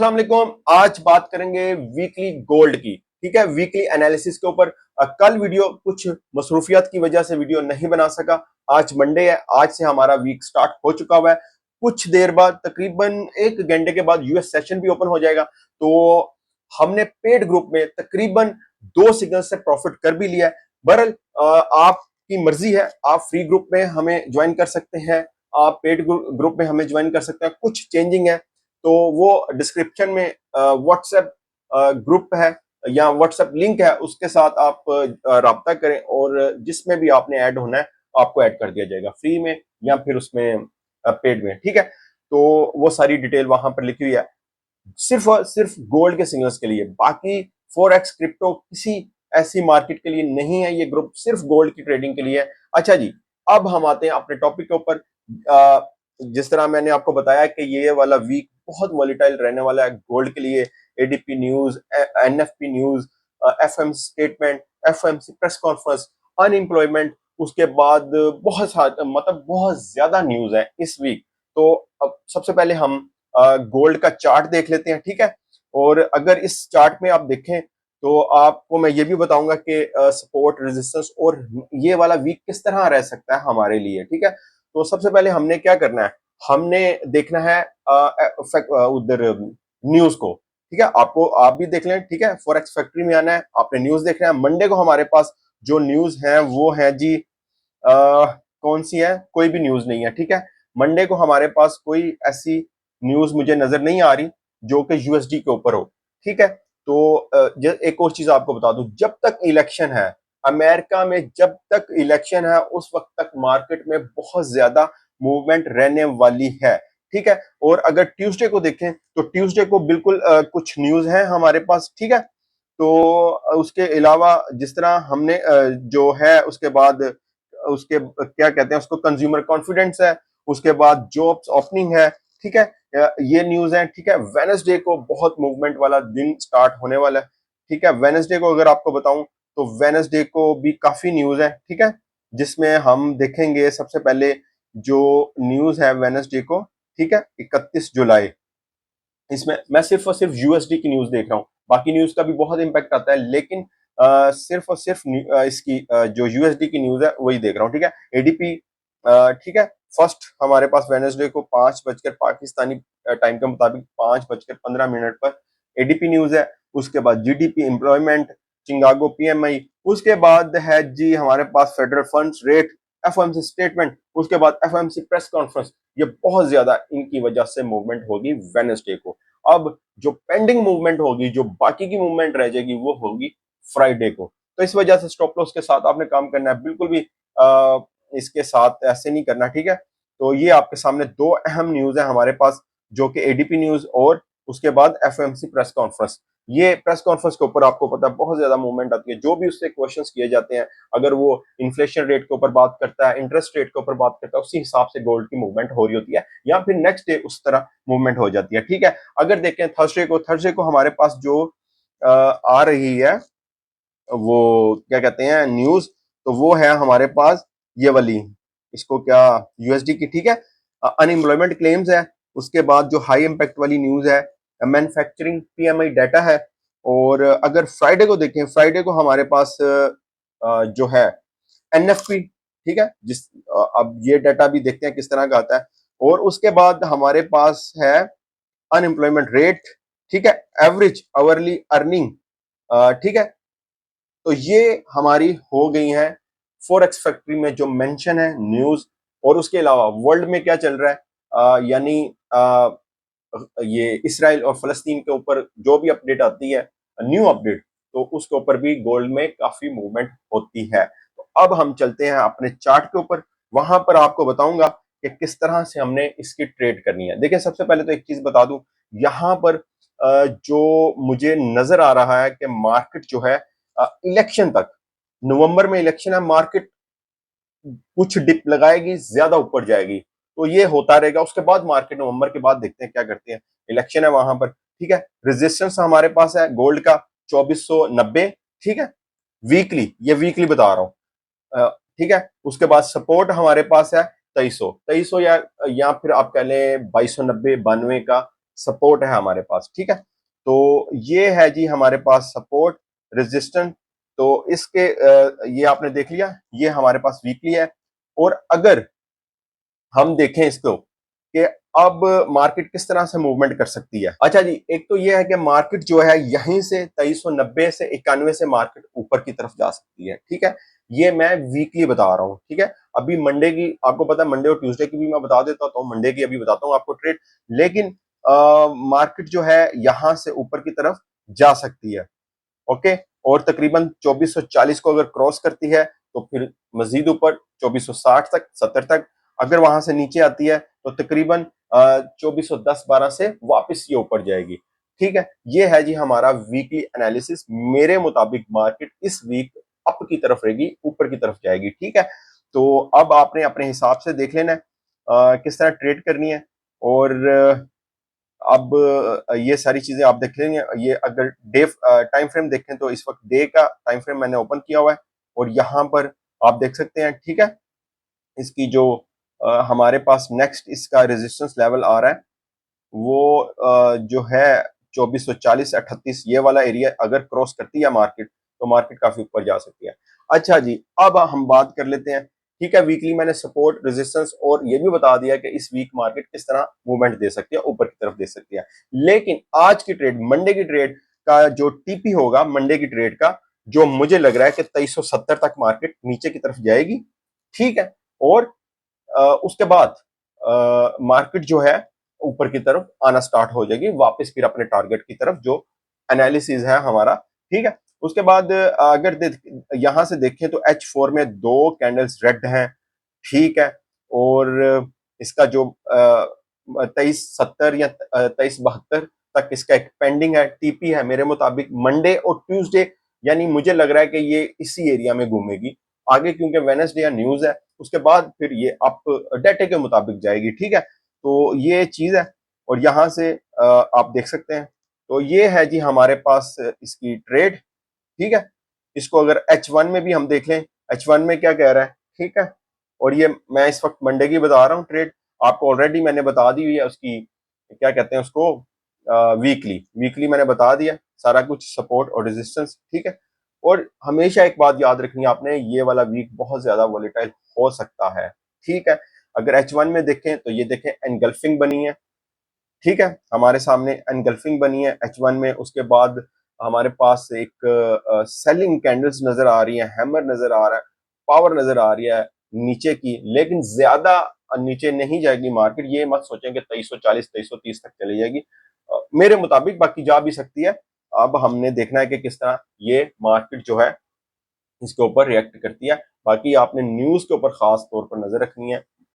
अस्सलाम वालेकुम। आज बात करेंगे वीकली गोल्ड की। ठीक है, वीकली एनालिसिस के ऊपर। कल वीडियो कुछ मसरूफियत की वजह से वीडियो नहीं बना सका। आज मंडे है, आज से हमारा वीक स्टार्ट हो चुका हुआ है। कुछ देर बाद तकरीबन 1 घंटे के बाद यूएस सेशन भी ओपन हो जाएगा। तो हमने पेड ग्रुप में तकरीबन 2 सिग्नल से प्रॉफिट कर भी लिया है। बहरहाल आपकी मर्जी है, आप फ्री ग्रुप में हमें ज्वाइन कर सकते हैं, आप पेड ग्रुप में हमें ज्वाइन कर सकते हैं। कुछ चेंजिंग है तो वो डिस्क्रिप्शन में व्हाट्सएप ग्रुप है या व्हाट्सएप लिंक है, उसके साथ आप राब्ता करें और जिसमें भी आपने ऐड होना है आपको ऐड कर दिया जाएगा, फ्री में या फिर उसमें पेड में। ठीक है, तो वो सारी डिटेल वहां पर लिखी हुई है, सिर्फ और सिर्फ गोल्ड के सिग्नल्स के लिए। बाकी फॉरेक्स क्रिप्टो किसी ऐसी मार्केट के लिए नहीं है, ये ग्रुप सिर्फ गोल्ड की ट्रेडिंग के लिए है। अच्छा जी, अब हम आते हैं अपने टॉपिक के ऊपर। जिस तरह मैंने आपको बताया कि ये वाला वीक बहुत वॉलेटाइल रहने वाला है गोल्ड के लिए। ADP news, NFP news, FMC statement, FMC press conference, unemployment, उसके बाद बहुत सारे मतलब बहुत ज्यादा न्यूज है इस वीक। तो अब सबसे पहले हम गोल्ड का चार्ट देख लेते हैं। ठीक है, और अगर इस चार्ट में आप देखें तो आपको मैं ये भी बताऊंगा कि सपोर्ट, रेजिस्टेंस और ये वाला वीक किस तरह रह सकता है हमारे लिए। ठीक है, तो सबसे पहले हमने क्या करना है, हमने देखना है उधर न्यूज को। ठीक है, आपको आप भी देख लें। ठीक है, फॉरेक्स फैक्ट्री में आना है, आपने न्यूज देखना है। मंडे को हमारे पास जो न्यूज है वो है जी कौन सी है, कोई भी न्यूज नहीं है। ठीक है, मंडे को हमारे पास कोई ऐसी न्यूज मुझे नजर नहीं आ रही जो कि यूएसडी के ऊपर हो। ठीक है, तो एक और चीज आपको बता दूं, जब तक इलेक्शन है अमेरिका में, जब तक इलेक्शन है उस वक्त तक मार्केट में बहुत ज्यादा मूवमेंट रहने वाली है। ठीक है, और अगर ट्यूसडे को देखें तो ट्यूसडे को बिल्कुल कुछ न्यूज है हमारे पास। ठीक है, तो उसके अलावा जिस तरह हमने जो है उसके बाद उसके क्या कहते हैं उसको, कंज्यूमर कॉन्फिडेंस है, उसके बाद जॉब्स ओपनिंग है। ठीक है, ये न्यूज है। ठीक है, वेडनेसडे को बहुत मूवमेंट वाला दिन स्टार्ट होने वाला है। ठीक है, वेडनेसडे को अगर आपको बताऊं तो वेडनेसडे को भी काफी न्यूज है। ठीक है, जिसमें हम देखेंगे सबसे पहले जो न्यूज है वेडनेसडे को। ठीक है, 31 जुलाई, इसमें मैं सिर्फ और सिर्फ यूएसडी की न्यूज देख रहा हूँ, बाकी न्यूज का भी बहुत इंपैक्ट आता है, लेकिन सिर्फ और सिर्फ इसकी जो यूएसडी की न्यूज है वही देख रहा हूँ। ठीक है, एडीपी। ठीक है, फर्स्ट हमारे पास वेडनेसडे को 5 बजकर पाकिस्तानी टाइम के मुताबिक 5:15 पर एडीपी न्यूज है। उसके बाद जीडीपी, एम्प्लॉयमेंट, चिकागो पीएमआई, उसके बाद है जी हमारे पास federal funds rate, FOMC statement, उसके बाद एफओएमसी प्रेस कॉन्फ्रेंस। ये बहुत ज्यादा इनकी वजह से मूवमेंट होगी वेडनेसडे को। अब जो पेंडिंग मूवमेंट होगी, जो बाकी की मूवमेंट रह जाएगी, वो होगी फ्राइडे को। तो इस वजह से स्टॉप लॉस के साथ आपने काम करना है, बिल्कुल भी इसके साथ ऐसे नहीं करना। ठीक है, तो ये आपके सामने दो अहम न्यूज है हमारे पास, जो कि एडीपी न्यूज और उसके बाद एफओएमसी प्रेस कॉन्फ्रेंस। ये प्रेस कॉन्फ्रेंस के ऊपर आपको पता है बहुत ज्यादा मूवमेंट आती है, जो भी उससे क्वेश्चंस किए जाते हैं, अगर वो इन्फ्लेशन रेट के ऊपर बात करता है, इंटरेस्ट रेट के ऊपर बात करता है, उसी हिसाब से गोल्ड की मूवमेंट हो रही होती है, या फिर नेक्स्ट डे उस तरह मूवमेंट हो जाती है। ठीक है, अगर देखें थर्सडे को हमारे पास जो आ रही है वो क्या कहते हैं न्यूज, तो वो है हमारे पास ये वाली, इसको क्या, यूएसडी की। ठीक है, अनएम्प्लॉयमेंट क्लेम्स है, उसके बाद जो हाई इंपैक्ट वाली न्यूज है मैन्युफैक्चरिंग पीएमआई डाटा है। और अगर फ्राइडे को देखें, फ्राइडे को हमारे पास जो है एनएफपी। ठीक है, अब ये डाटा भी देखते हैं किस तरह का आता है। और उसके बाद हमारे पास है अनएम्प्लॉयमेंट रेट। ठीक है, एवरेज आवरली अर्निंग। ठीक है, तो ये हमारी हो गई है फॉरेक्स फैक्ट्री में जो मेंशन है न्यूज। और उसके अलावा वर्ल्ड में क्या चल रहा है, यानी ये इसराइल और फलस्तीन के ऊपर जो भी अपडेट आती है, न्यू अपडेट, तो उसके ऊपर भी गोल्ड में काफी मूवमेंट होती है। तो अब हम चलते हैं अपने चार्ट के ऊपर, वहां पर आपको बताऊंगा कि किस तरह से हमने इसकी ट्रेड करनी है। देखिए, सबसे पहले तो एक चीज बता दूं, यहां पर जो मुझे नजर आ रहा है कि मार्केट जो है इलेक्शन तक, नवंबर में इलेक्शन है, मार्केट कुछ डिप लगाएगी, ज्यादा ऊपर जाएगी, तो ये होता रहेगा। उसके बाद मार्केट नवंबर के बाद देखते हैं क्या करते हैं, इलेक्शन है वहां पर। ठीक है, रेजिस्टेंस हमारे पास है गोल्ड का 2490। ठीक है, वीकली, ये वीकली बता रहा हूं। ठीक है, उसके बाद सपोर्ट हमारे पास है 2300 या फिर आप कह लें 2290, 92 का सपोर्ट है हमारे पास, ठीक है। तो ये है जी हमारे पास सपोर्ट, रेजिस्टेंस। तो इसके ये आपने देख लिया, ये हमारे पास वीकली है। और अगर हम देखें इसको कि अब मार्केट किस तरह से मूवमेंट कर सकती है। अच्छा जी, एक तो ये है कि मार्केट जो है यहीं से 2390 से 91 से मार्केट ऊपर की तरफ जा सकती है, ठीक है। ये मैं वीकली बता रहा हूँ, ठीक है। अभी मंडे की आपको पता है, मंडे और ट्यूसडे की भी मैं बता देता हूँ, मंडे की अभी बताता हूँ आपको ट्रेड। लेकिन मार्केट जो है यहां से ऊपर की तरफ जा सकती है, ओके। और तकरीबन 2440 को अगर क्रॉस करती है तो फिर मजीद ऊपर 2460 तक, 70 तक। अगर वहां से नीचे आती है तो तकरीबन 2410-12 से वापस ये ऊपर जाएगी, ठीक है। ये है जी हमारा वीकली एनालिसिस। मेरे मुताबिक मार्केट इस वीक अप की तरफ रहेगी, ऊपर की तरफ जाएगी, ठीक है। तो अब आपने अपने हिसाब से देख लेना है किस तरह ट्रेड करनी है। और अब ये सारी चीजें आप देख लेंगे। ये अगर डे टाइम फ्रेम देखें तो इस वक्त डे का टाइम फ्रेम मैंने ओपन किया हुआ है और यहाँ पर आप देख सकते हैं, ठीक है। इसकी जो हमारे पास नेक्स्ट इसका रेजिस्टेंस लेवल आ रहा है वो जो है 2440-38, ये वाला एरिया अगर क्रॉस करती है मार्केट तो मार्केट काफी ऊपर जा सकती है। अच्छा जी, अब हम बात कर लेते हैं, ठीक है। वीकली मैंने सपोर्ट, रेजिस्टेंस और ये भी बता दिया कि इस वीक मार्केट किस तरह मूवमेंट दे सकती है, ऊपर की तरफ दे सकती है। लेकिन आज की ट्रेड, मंडे की ट्रेड का जो टीपी होगा मंडे की ट्रेड का, जो मुझे लग रहा है कि 2370 तक मार्केट नीचे की तरफ जाएगी, ठीक है। और उसके बाद मार्केट जो है ऊपर की तरफ आना स्टार्ट हो जाएगी वापस फिर अपने टारगेट की तरफ, जो एनालिसिस है हमारा, ठीक है। उसके बाद अगर यहां से देखें तो H4 में दो कैंडल्स रेड हैं, ठीक है। और इसका जो 2370 या 2372 तक इसका एक पेंडिंग है, टीपी है मेरे मुताबिक मंडे और ट्यूसडे, यानी मुझे लग रहा है कि ये इसी एरिया में घूमेगी आगे, क्योंकि वेडनेसडे या न्यूज है। उसके बाद फिर ये आप डाटे के मुताबिक जाएगी, ठीक है। तो ये चीज है। और यहां से आप देख सकते हैं, तो ये है जी हमारे पास इसकी ट्रेड, ठीक है। इसको अगर H1 में भी हम देख लें, H1 में क्या कह रहा है, ठीक है। और ये मैं इस वक्त मंडे की बता रहा हूँ ट्रेड, आपको ऑलरेडी मैंने बता दी हुई है उसकी, क्या कहते हैं उसको, वीकली वीकली मैंने बता दिया सारा कुछ, सपोर्ट और रेजिस्टेंस, ठीक है। और हमेशा एक बात याद रखनी है आपने, ये वाला वीक बहुत ज्यादा वोलेटाइल हो सकता है, ठीक है। अगर H1 में देखें तो ये देखें एनगल्फिंग बनी है, ठीक है। हमारे सामने एनगल्फिंग बनी है H1 में। उसके बाद हमारे पास एक सेलिंग कैंडल्स नजर आ रही है, हैमर नजर आ रहा है, पावर नजर आ रही है नीचे की, लेकिन ज्यादा नीचे नहीं जाएगी मार्केट। ये मत सोचें कि 2340 2330 तक चली जाएगी, मेरे मुताबिक बाकी जा भी सकती है। अब हमने देखना है कि किस तरह ये मार्केट जो है इसके ऊपर रिएक्ट करती है। बाकी आपने न्यूज के ऊपर खास तौर पर नजर रखनी है